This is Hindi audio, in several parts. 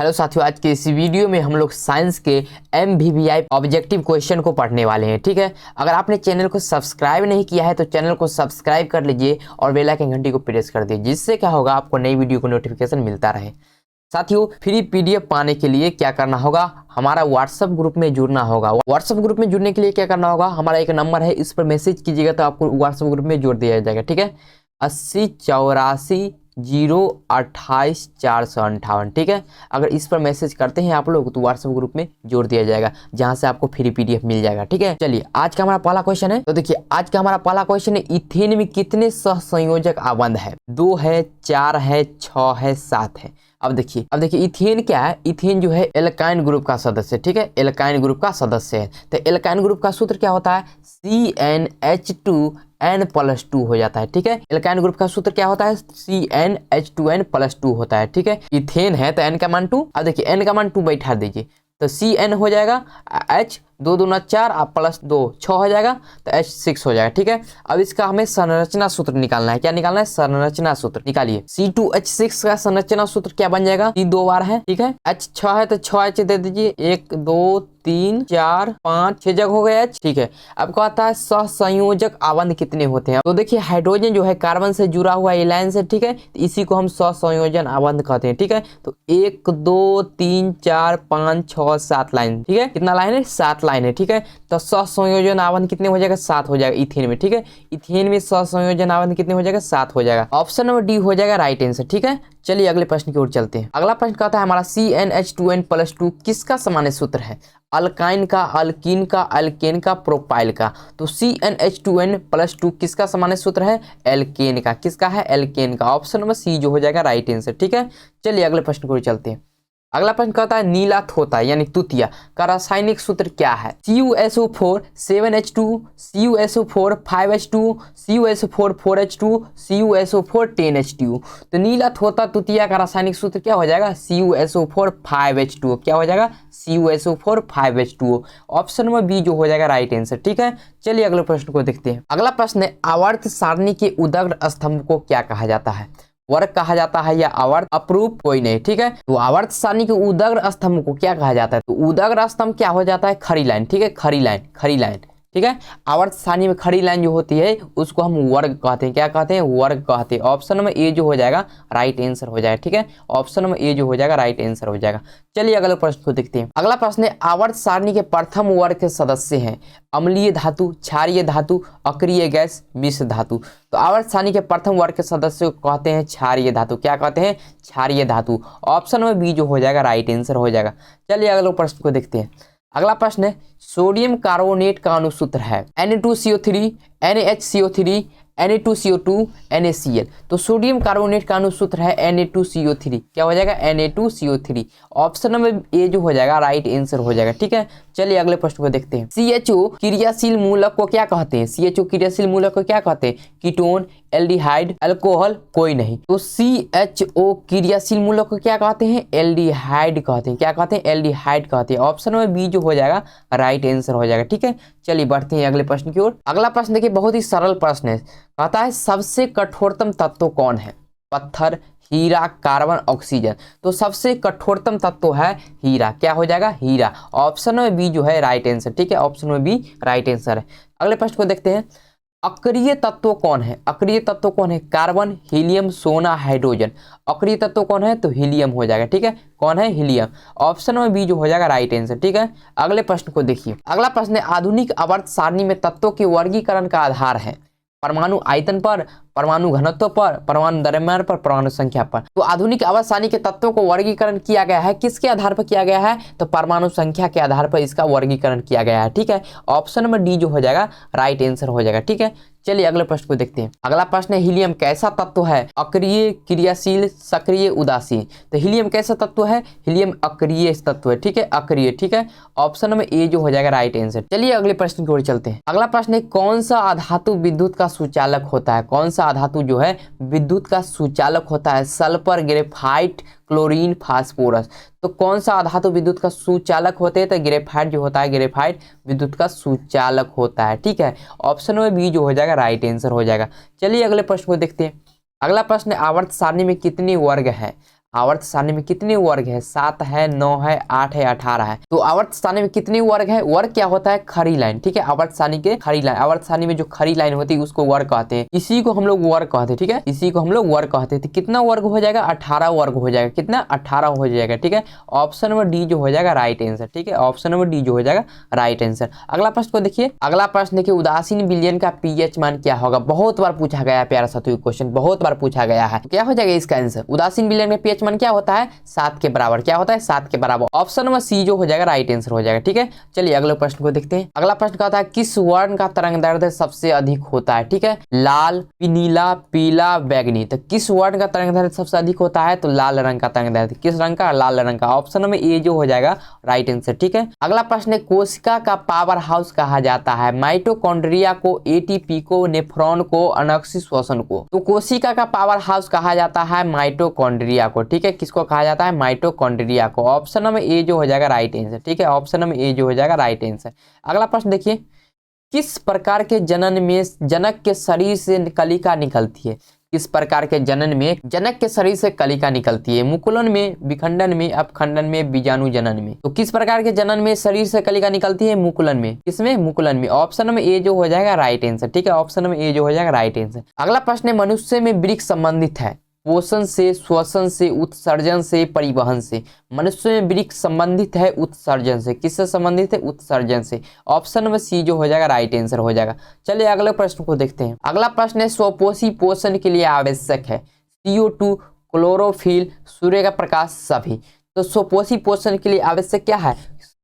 हेलो साथियों, आज के इस वीडियो में हम लोग साइंस के MVVI ऑब्जेक्टिव क्वेश्चन को पढ़ने वाले हैं। ठीक है, अगर आपने चैनल को सब्सक्राइब नहीं किया है तो चैनल को सब्सक्राइब कर लीजिए और बेल आइकन घंटी को प्रेस कर दीजिए, जिससे क्या होगा, आपको नई वीडियो को नोटिफिकेशन मिलता रहे। साथियों, फ्री PDF पाने के लिए क्या करना होगा, हमारा व्हाट्सएप ग्रुप में जुड़ना होगा। व्हाट्सएप ग्रुप में जुड़ने के लिए क्या करना होगा, हमारा एक नंबर है, इस पर मैसेज कीजिएगा तो आपको व्हाट्सएप ग्रुप में जोड़ दिया जाएगा। ठीक है, 8084 028 458। ठीक है, अगर इस पर मैसेज करते हैं आप लोग तो व्हाट्सएप ग्रुप में जोड़ दिया जाएगा, जहां से आपको फ्री PDF मिल जाएगा। ठीक है, चलिए आज का हमारा पहला क्वेश्चन है। तो देखिए, आज का हमारा पहला क्वेश्चन है, इथेन में कितने सहसंयोजक आबंध है? 2 है, 4 है, 6 है, 7 है। अब देखिए इथेन क्या है, इथेन जो है एल्काइन ग्रुप का सदस्य। ठीक है, एल्काइन ग्रुप का सदस्य है। तो एल्काइन ग्रुप का सूत्र क्या होता है, CnH2n+2 हो जाता है। ठीक है, एल्काइन ग्रुप का सूत्र क्या होता है, CnH2n+2 होता है। ठीक है, इथेन है तो n का मान 2। अब देखिए n का मान 2 बैठा दीजिए तो Cn हो जाएगा H 2 दूना 4 आप +2 6 हो जाएगा तो H6 हो जाएगा। ठीक है, अब इसका हमें संरचना सूत्र निकालना है। क्या निकालना है, संरचना सूत्र निकालिए। C2H6 का संरचना सूत्र क्या बन जाएगा, C 2 बार है। ठीक है, H 6 है तो 6H दे दीजिए, 1 2 3 4 5 6 जगह हो गया H। ठीक है, अब कहता है सहसंयोजक आबंध कितने होते हैं। तो देखिए, हाइड्रोजन जो है कार्बन से जुड़ा हुआ एलायंस है। ठीक है, तो इसी को हम सहसंयोजन आबंध कहते हैं। ठीक है, तो 1 2 3 4 5 6 7 लाइन। ठीक है, कितना लाइन है, 7 लाइन है। ठीक है, तो सहसंयोजन आबंध कितने हो जाएगा, 7 हो जाएगा इथेन में। ठीक है, इथेन में सहसंयोजन आबंध कितने हो जाएगा, 7 हो जाएगा। ऑप्शन नंबर डी हो जाएगा राइट आंसर। ठीक है, चलिए अगले प्रश्न की ओर चलते हैं। अगला प्रश्न कहता है हमारा CnH2n+2 किसका सामान्य सूत्र है, अल्काइन का, अल्कीन का, अल्केन का, प्रोपाइल का। तो CnH2n+2 किसका सामान्य सूत्र है, एल्केन का। किसका है, एल्केन का। ऑप्शन नंबर सी जो हो जाएगा राइट आंसर। ठीक है, चलिए अगले प्रश्न की ओर चलते हैं। अगला प्रश्न कहता है नीला थोता यानी तुतिया का रासायनिक सूत्र क्या है, CuSO4 7H2, CuSO4 5H2, CuSO4 4H2, CuSO4 10H2। तो नीला थोता तुतिया का रासायनिक सूत्र क्या हो जाएगा, CuSO4 5H2। क्या हो जाएगा, CuSO4 5H2। Option number B जो हो जाएगा राइट आंसर। ठीक है, चलिए अगले प्रश्न को देखते हैं। अगला प्रश्न है आवर्त सारणी के उदग्र स्तंभ को क्या कहा जाता है, वर्ग कहा जाता है या आवर्त, अप्रूव कोई नहीं। ठीक है, तो आवर्त सारणी के उदग्र स्तंभ को क्या कहा जाता है, तो उदग्र स्तंभ क्या हो जाता है, खड़ी लाइन। ठीक है, खड़ी लाइन, खड़ी लाइन। ठीक है, आवर्त सारणी में खड़ी लाइन जो होती है उसको हम वर्ग कहते हैं। क्या कहते हैं, वर्ग कहते हैं। ऑप्शन नंबर ए जो हो जाएगा राइट आंसर हो जाएगा। ठीक है, ऑप्शन नंबर ए जो हो जाएगा राइट आंसर हो जाएगा। चलिए अगले प्रश्न को देखते हैं। अगला प्रश्न है आवर्त सारणी के प्रथम वर्ग के सदस्य हैं अम्लीय धातु, क्षारीय धातु, अक्रिय गैस, मिश्र धातु। तो आवर्त सारणी के प्रथम वर्ग के सदस्य को कहते हैं क्षारीय धातु। क्या कहते हैं, क्षारीय धातु। ऑप्शन नंबर बी जो हो जाएगा राइट आंसर हो जाएगा। चलिए अगले प्रश्न को देखते हैं। अगला प्रश्न है सोडियम कार्बोनेट का अनुसूत्र है Na2CO3, NaHCO3, Na2CO2, NaCl। तो सोडियम कार्बोनेट का अनुसूत्र है Na2CO3। क्या हो जाएगा, Na2CO3। ऑप्शन नंबर ए जो हो जाएगा राइट आंसर हो जाएगा। ठीक है, चलिए अगले प्रश्न को देखते हैं। CHO क्रियाशील मूलक को क्या कहते हैं, CHO क्रियाशील मूलक को क्या कहते हैं, कीटोन, एल्डिहाइड, अल्कोहल, कोई नहीं। तो CHO क्रियाशील मूलक को क्या कहते हैं, एल्डिहाइड कहते हैं। क्या कहते हैं, एल्डिहाइड कहते हैं। ऑप्शन नंबर बी जो हो जाएगा राइट आंसर हो जाएगा। ठीक है, चलिए बढ़ते हैं अगले प्रश्न की ओर। अगला प्रश्न देखिए, बहुत ही सरल प्रश्न है। कहता है सबसे कठोरतम तत्व कौन है, पत्थर, हीरा, कार्बन, ऑक्सीजन। तो सबसे कठोरतम तत्व है हीरा। क्या हो जाएगा, हीरा। ऑप्शन नंबर बी जो है राइट आंसर। ठीक है, option number B right answer है। अगले प्रश्न को देखते हैं। अक्रिय तत्व कौन है, अक्रिय तत्व कौन है, कार्बन, हीलियम, सोना, हाइड्रोजन। अक्रिय तत्व कौन है, तो हीलियम हो जाएगा। ठीक है, कौन है, हीलियम। ऑप्शन नंबर बी जो हो जाएगा राइट आंसर। ठीक है, अगले प्रश्न को देखिए। अगला प्रश्न है आधुनिक आवर्त सारणी में तत्वों के वर्गीकरण का आधार है परमाणु आयतन पर, परमाणु घनत्व पर, परमाणु द्रव्यमान पर, परमाणु संख्या पर। तो आधुनिक आवर्त सारणी के तत्वों को वर्गीकरण किया गया है किसके आधार पर किया गया है, तो परमाणु संख्या के आधार पर इसका वर्गीकरण किया गया है। ठीक है, ऑप्शन नंबर डी जो हो जाएगा राइट आंसर हो जाएगा। ठीक है, चलिए अगले प्रश्न को देखते हैं। अगला प्रश्न है हीलियम कैसा तत्व है, अक्रिय, क्रियाशील, सक्रिय, उदासीन। तो हीलियम कैसा तत्व है, हीलियम अक्रिय तत्व है। ठीक है, अक्रिय। ठीक है, ऑप्शन नंबर ए जो हो जाएगा राइट आंसर। चलिए अगले प्रश्न की ओर चलते हैं। अगला प्रश्न है कौन सा अधातु विद्युत का सुचालक होता है, कौन सा अधातु जो है विद्युत का सुचालक होता है, सल्फर, ग्रेफाइट, क्लोरीन, फास्फोरस। तो कौन सा अधातु विद्युत का सुचालक होते हैं, तो ग्रेफाइट जो होता है, ग्रेफाइट विद्युत का सुचालक होता है। ठीक है, ऑप्शन में बी जो हो जाएगा राइट आंसर हो जाएगा। चलिए अगले प्रश्न को देखते हैं। अगला प्रश्न आवर्त सारणी में कितने वर्ग हैं, आवर्त सारणी में कितने वर्ग है? 7 है, 9 है, 8 है, 18 है। तो आवर्त सारणी में कितने वर्ग है? वर्ग क्या होता है? खड़ी लाइन, ठीक है, आवर्त सारणी के खड़ी लाइन, आवर्त सारणी में जो खड़ी लाइन होती है उसको वर्ग कहते हैं, इसी को हम लोग वर्ग कहते हैं, ठीक है, इसी को हम लोग वर्ग कहते हैं। तो कितना वर्ग हो जाएगा? 18 वर्ग हो जाएगा। कितना? 18 हो जाएगा, ठीक है। ऑप्शन नंबर डी जो हो जाएगा राइट आंसर, ठीक है, ऑप्शन नंबर डी जो हो जाएगा राइट आंसर। अगला प्रश्न को देखिए, अगला प्रश्न देखिए, उदासीन विलयन का पीएच मान क्या होगा? बहुत बार पूछा गया है प्यारा साथियों, क्वेश्चन बहुत बार पूछा गया है। क्या हो जाएगा इसका आंसर? उदासीन विलयन में पीएच मान क्या होता है? 7 के बराबर। क्या होता है? 7 के बराबर। ऑप्शन नंबर सी जो हो जाएगा राइट आंसर हो जाएगा, ठीक है। चलिए अगले प्रश्न को देखते हैं। अगला प्रश्न कहता है किस वर्ण का तरंग दैर्ध्य सबसे अधिक होता है? ठीक है, लाल, नीला, पीला, बैगनी। तो किस वर्ण का तरंग दैर्ध्य सबसे अधिक होता है? तो लाल रंग का तरंग दैर्ध्य। किस रंग का? लाल रंग का। ऑप्शन नंबर ए जो हो जाएगा राइट आंसर, ठीक है। अगला प्रश्न है कोशिका का पावर हाउस कहा जाता है? माइटोकॉन्ड्रिया को, एटीपी को, नेफ्रॉन को, अनॉक्सी श्वसन को। तो कोशिका का पावर हाउस कहा जाता है माइटोकॉन्ड्रिया को, ठीक है। किसको कहा जाता है? माइटोकॉन्ड्रिया को। ऑप्शन नंबर ए जो हो जाएगा राइट आंसर, ठीक है, ऑप्शन नंबर ए जो हो जाएगा राइट आंसर। अगला प्रश्न देखिए, किस प्रकार के जनन में जनक के शरीर से कलिका निकलती है? किस प्रकार के जनन में जनक के शरीर से कलिका निकलती है? मुकुलन में, विखंडन में, अपखंडन में, बीजाणु जनन में। तो किस प्रकार के जनन में शरीर से कलिका निकलती है? मुकुलन में। किसमें? मुकुलन में। ऑप्शन नंबर ए जो हो जाएगा राइट आंसर, ठीक है, ऑप्शन नंबर ए जो हो जाएगा राइट आंसर। अगला प्रश्न है मनुष्य में वृक्क संबंधित है पोषण से, श्वसन से, उत्सर्जन से, परिवहन से। मनुष्य में वृक्क संबंधित है उत्सर्जन से। किससे संबंधित है? उत्सर्जन से। ऑप्शन नंबर सी जो हो जाएगा राइट आंसर हो जाएगा। चलिए अगले प्रश्न को देखते हैं। अगला प्रश्न है स्वपोषी पोषण के लिए आवश्यक है CO2, क्लोरोफिल, सूर्य का प्रकाश, सभी। तो स्वपोषी पोषण के लिए आवश्यक क्या है?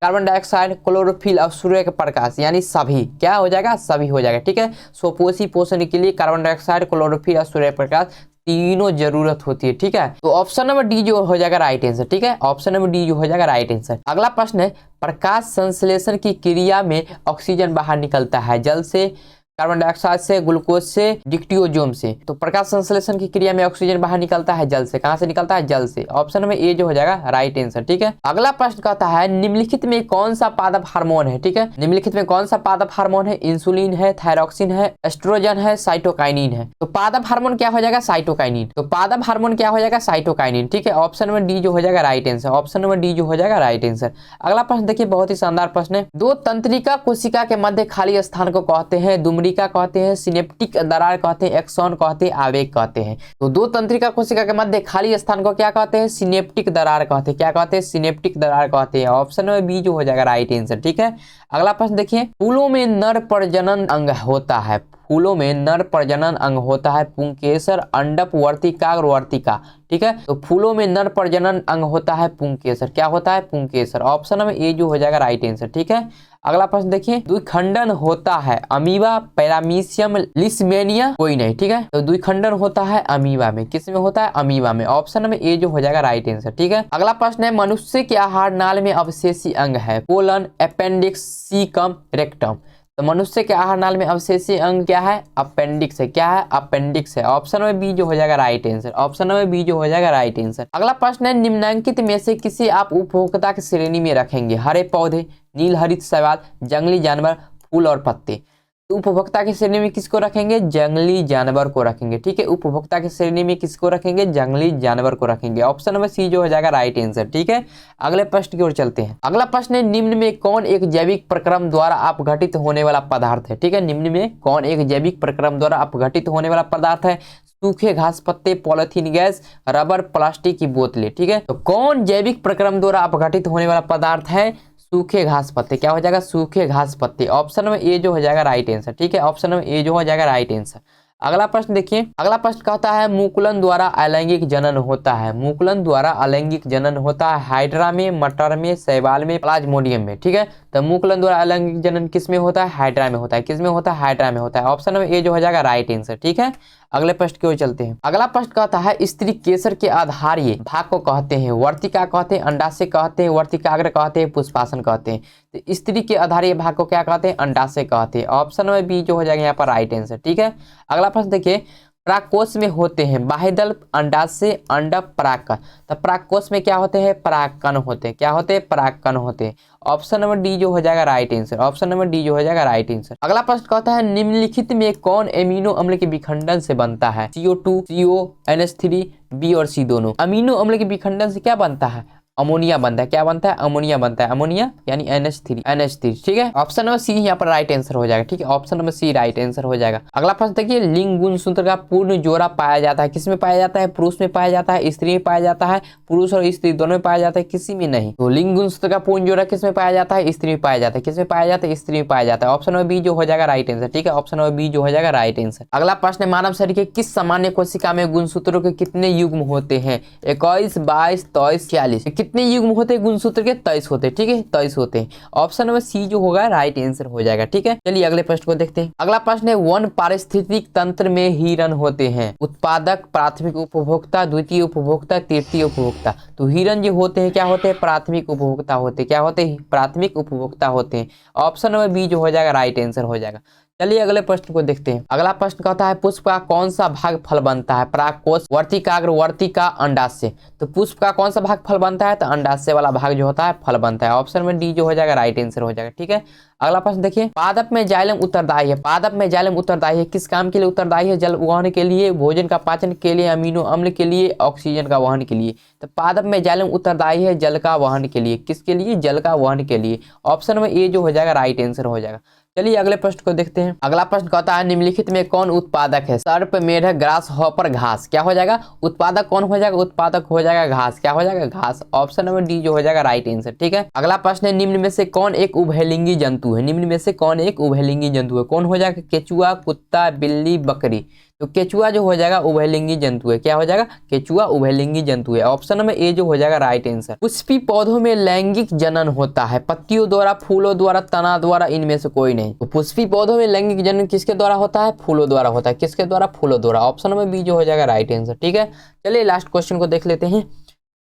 कार्बन डाइऑक्साइड, क्लोरोफिल और सूर्य का प्रकाश, यानी सभी। क्या हो जाएगा? सभी हो जाएगा, ठीक है। स्वपोषी पोषण के लिए कार्बन डाइऑक्साइड, क्लोरोफिल और सूर्य प्रकाश तीनों जरूरत होती है, ठीक है। तो ऑप्शन नंबर डी जो हो जाएगा राइट आंसर, ठीक है, ऑप्शन नंबर डी जो हो जाएगा राइट आंसर। अगला प्रश्न है प्रकाश संश्लेषण की क्रिया में ऑक्सीजन बाहर निकलता है जल से, कार्बन डाइऑक्साइड से, ग्लूकोज से, डिक्टियोजोम से। तो प्रकाश संश्लेषण की क्रिया में ऑक्सीजन बाहर निकलता है जल से। कहां से निकलता है? जल से। ऑप्शन नंबर ए जो हो जाएगा राइट आंसर, ठीक है। अगला प्रश्न कहता है निम्नलिखित में कौन सा पादप हार्मोन है? ठीक है, निम्नलिखित में कौन सा पादप हार्मोन है? इंसुलिन है, थायरॉक्सिन है, एस्ट्रोजन है, साइटोकाइनिन है। तो पादप हार्मोन क्या हो जाएगा? साइटोकाइनिन। तो पादप हार्मोन क्या हो जाएगा? साइटोकाइनिन, ठीक है, ऑप्शन नंबर डी जो हो जाएगा right answer, option number D जो हो जाएगा राइट आंसर। अगला प्रश्न देखिए, बहुत ही शानदार प्रश्न है। दो तंत्रिका कोशिका के मध्य खाली स्थान को कहते हैं दुमरिका कहते हैं, सिनेप्टिक दरार कहते हैं, एक्सॉन कहते हैं, आवेग कहते हैं। तो दो तंत्रिका कोशिका के मध्य खाली स्थान को क्या कहते हैं? सिनेप्टिक दरार कहते हैं। क्या कहते हैं? सिनेप्टिक दरार कहते हैं। ऑप्शन नंबर बी जो हो जाएगा राइट आंसर, ठीक है। अगला प्रश्न देखिए, फूलों में नर प्रजनन अंग होता है। फूलों में नर प्रजनन अंग होता है पुंकेसर, अंडप, वर्तिका और वर्तिका, ठीक है। तो फूलों में नर प्रजनन अंग होता है पुंकेसर। क्या होता है? पुंकेसर। ऑप्शन नंबर ए जो हो जाएगा राइट आंसर, ठीक है। अगला प्रश्न देखिए, द्विखंडन होता है अमीबा, पैरामीशियम, लिस्मेनिया, कोई नहीं, ठीक है। तो द्विखंडन होता है अमीबा में। किस में होता है? अमीबा में। ऑप्शन नंबर ए जो हो जाएगा राइट आंसर, ठीक है। अगला प्रश्न है मनुष्य के आहार नाल में अवशेषी अंग है कोलन, अपेंडिक्स, सीकम, रेक्टम। तो मनुष्य के आहार नाल में अवशेषी अंग क्या है? अपेंडिक्स है। क्या है? अपेंडिक्स है। ऑप्शन नंबर बी जो हो जाएगा right answer, option number B जो हो जाएगा राइट आंसर। अगला प्रश्न है निम्नलिखित में से किसी आप उपभोक्ता की श्रेणी में रखेंगे? हरे पौधे, नील हरित शैवाल, जंगली जानवर, फूल और पत्ते। तो उपभोक्ता की श्रेणी में किसको रखेंगे? जंगली जानवर को रखेंगे, ठीक है। उपभोक्ता की श्रेणी में किसको रखेंगे? जंगली जानवर को रखेंगे। ऑप्शन नंबर सी जो हो जाएगा राइट आंसर, ठीक है। अगले प्रश्न की ओर चलते हैं। अगला प्रश्न है निम्न में कौन एक जैविक प्रक्रम द्वारा अपघटित होने वाला पदार्थ है? ठीक है, निम्न में कौन एक जैविक प्रक्रम द्वारा अपघटित होने वाला पदार्थ है? सूखे घास पत्ते, पॉलिथीन गैस, रबर, प्लास्टिक की बोतलें, ठीक है। तो कौन जैविक प्रक्रम द्वारा अपघटित होने वाला पदार्थ है? सूखे घास पत्ते। क्या हो जाएगा? सूखे घास पत्ते। ऑप्शन नंबर ए जो हो जाएगा राइट आंसर, ठीक है, ऑप्शन नंबर ए जो हो जाएगा राइट आंसर। अगला प्रश्न देखिए, अगला प्रश्न कहता है मुकुलन द्वारा अलैंगिक जनन होता है। मुकुलन द्वारा अलैंगिक जनन होता है हाइड्रा में, मटर में, शैवाल में, प्लाज्मोडियम में, ठीक है। तो मुकुलन द्वारा अलैंगिक जनन किस में होता है? हाइड्रा में होता है। किस में होता है? हाइड्रा में होता है। ऑप्शन नंबर ए जो हो जाएगा राइट आंसर, ठीक है। अगले प्रश्न की ओर चलते हैं। अगला प्रश्न कहता है स्त्री केसर के आधार्य भाग को कहते हैं वर्तिका कहते हैं, अंडाशय कहते हैं, वर्तिकाग्र कहते हैं, पुष्पासन कहते हैं। तो स्त्री के आधार्य भाग को क्या कहते हैं? अंडाशय कहते हैं। ऑप्शन नंबर बी जो हो जाएगा यहाँ पर राइट आंसर, ठीक है। अगला प्रश्न देखिए, परागकोश में होते हैं बाह्यदल, अंडाशय, अंडक, परागकण। तो परागकोश में क्या होते हैं? परागकण होते हैं। क्या होते हैं? परागकण होते हैं। ऑप्शन नंबर डी जो हो जाएगा right answer. Option number D जो हो जाएगा राइट आंसर। अगला प्रश्न कहता है निम्नलिखित में कौन एमिनो अम्ल के विखंडन से बनता है? CO2, CO, NH3, बी और सी दोनों। अमीनो अम्ल के विखंडन से क्या बनता है? अमोनिया बनता है। क्या बनता है? अमोनिया बनता है। अमोनिया यानी NH3। ठीक है, ऑप्शन नंबर सी यहाँ पर राइट आंसर हो जाएगा। ठीक है, option number C right answer हो जाएगा। अगला प्रश्न देखिए, लिंग गुणसूत्र का पूर्ण जोड़ा पाया जाता है किसमें पाया जाता है? पुरुष में पाया जाता है, स्त्री में पाया जाता है, पुरुष और स्त्री दोनों में पाया जाता है, किसी में नहीं। तो लिंग गुणसूत्र का पूर्ण जोड़ा किसमें पाया जाता है? स्त्री में पाया जाता है। किसमें पाया जाता है? स्त्री में पाया जाता है। ऑप्शन नंबर बी जो हो जाएगा राइट आंसर। ठीक है, ऑप्शन नंबर बी जो हो जाएगा राइट आंसर। अगला प्रश्न है, मानव शरीर के किस सामान्य कोशिका में गुणसूत्रों के कितने युग्म होते हैं? 21, 22, 23, 46। कितने युग्म होते हैं गुणसूत्र के? 23 होते हैं। ठीक है, 23 होते हैं। ऑप्शन नंबर सी जो होगा राइट आंसर हो जाएगा। ठीक है, चलिए अगले प्रश्न को देखते हैं। अगला प्रश्न है, वन पारिस्थितिक तंत्र में हिरन होते हैं उत्पादक, प्राथमिक उपभोक्ता, द्वितीय उपभोक्ता, तृतीय उपभोक्ता। तो हिरन जो होते हैं क्या होते हैं? प्राथमिक उपभोक्ता होते हैं। क्या होते हैं? प्राथमिक उपभोक्ता होते हैं। ऑप्शन नंबर बी जो हो जाएगा राइट आंसर हो जाएगा। चलिए अगले प्रश्न को देखते हैं। अगला प्रश्न कहता है पुष्प का कौन सा भाग फल बनता है? परागकोश, वर्तिकाग्र, वर्तिका, अंडाशय। तो पुष्प का कौन सा भाग फल बनता है? तो अंडाशय वाला भाग जो होता है फल बनता है। ऑप्शन में डी जो हो जाएगा राइट आंसर हो जाएगा। ठीक है, अगला प्रश्न देखिए, पादप में जाइलम उत्तरदायी है। पादप में जाइलम उत्तरदायी है किस काम के लिए उत्तरदायी है? जल वहन के लिए, भोजन का पाचन के लिए, अमीनो अम्ल के लिए, ऑक्सीजन का वहन के लिए। तो पादप में जाइलम उत्तरदायी है जल का वहन के लिए। किसके लिए? जल का वहन के लिए। ऑप्शन में ए जो हो जाएगा राइट आंसर हो जाएगा। चलिए अगले प्रश्न को देखते हैं। अगला प्रश्न कहता है निम्नलिखित में कौन उत्पादक है? सर्प, मेढक, ग्रास हॉपर, घास। क्या हो जाएगा? उत्पादक कौन हो जाएगा? उत्पादक हो जाएगा घास। क्या हो जाएगा? घास। ऑप्शन नंबर डी जो हो जाएगा राइट आंसर। ठीक है, अगला प्रश्न है निम्न में से कौन एक उभयलिंगी जंतु है? निम्न में से कौन एक उभयलिंगी जंतु है? कौन हो जाएगा? केचुआ, कुत्ता, बिल्ली, बकरी। तो केचुआ जो हो जाएगा उभयलिंगी जंतु है। क्या हो जाएगा? केचुआ उभयलिंगी जंतु है। ऑप्शन में ए जो हो जाएगा राइट आंसर। पुष्पी पौधों में लैंगिक जनन होता है पत्तियों द्वारा, फूलों द्वारा, तना द्वारा, इनमें से कोई नहीं। तो पुष्पी पौधों में लैंगिक जनन किसके द्वारा होता है? फूलों द्वारा होता है। किसके द्वारा? फूलों द्वारा। ऑप्शन में बी जो हो जाएगा राइट आंसर। ठीक है, चलिए लास्ट क्वेश्चन को देख लेते हैं।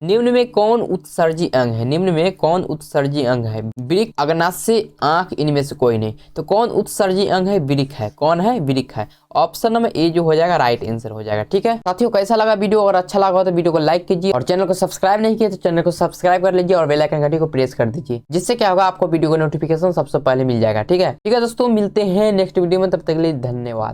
निम्न में कौन उत्सर्जी अंग है? निम्न में कौन उत्सर्जी अंग है? वृक्क, अग्नाशय, आंख, इनमें से कोई नहीं। तो कौन उत्सर्जी अंग है? वृक्क है। कौन है? वृक्क है। ऑप्शन नंबर ए जो हो जाएगा राइट आंसर हो जाएगा। ठीक है साथियों, कैसा लगा वीडियो? अगर अच्छा लगा हो तो वीडियो को लाइक कीजिए और चैनल को सब्सक्राइब नहीं किया तो चैनल को सब्सक्राइब कर लीजिए और बेल आइकन घंटी को प्रेस कर दीजिए, जिससे क्या होगा आपको वीडियो का नोटिफिकेशन सबसे पहले मिल जाएगा। ठीक है दोस्तों, मिलते हैं नेक्स्ट वीडियो में, तब तक के लिए धन्यवाद।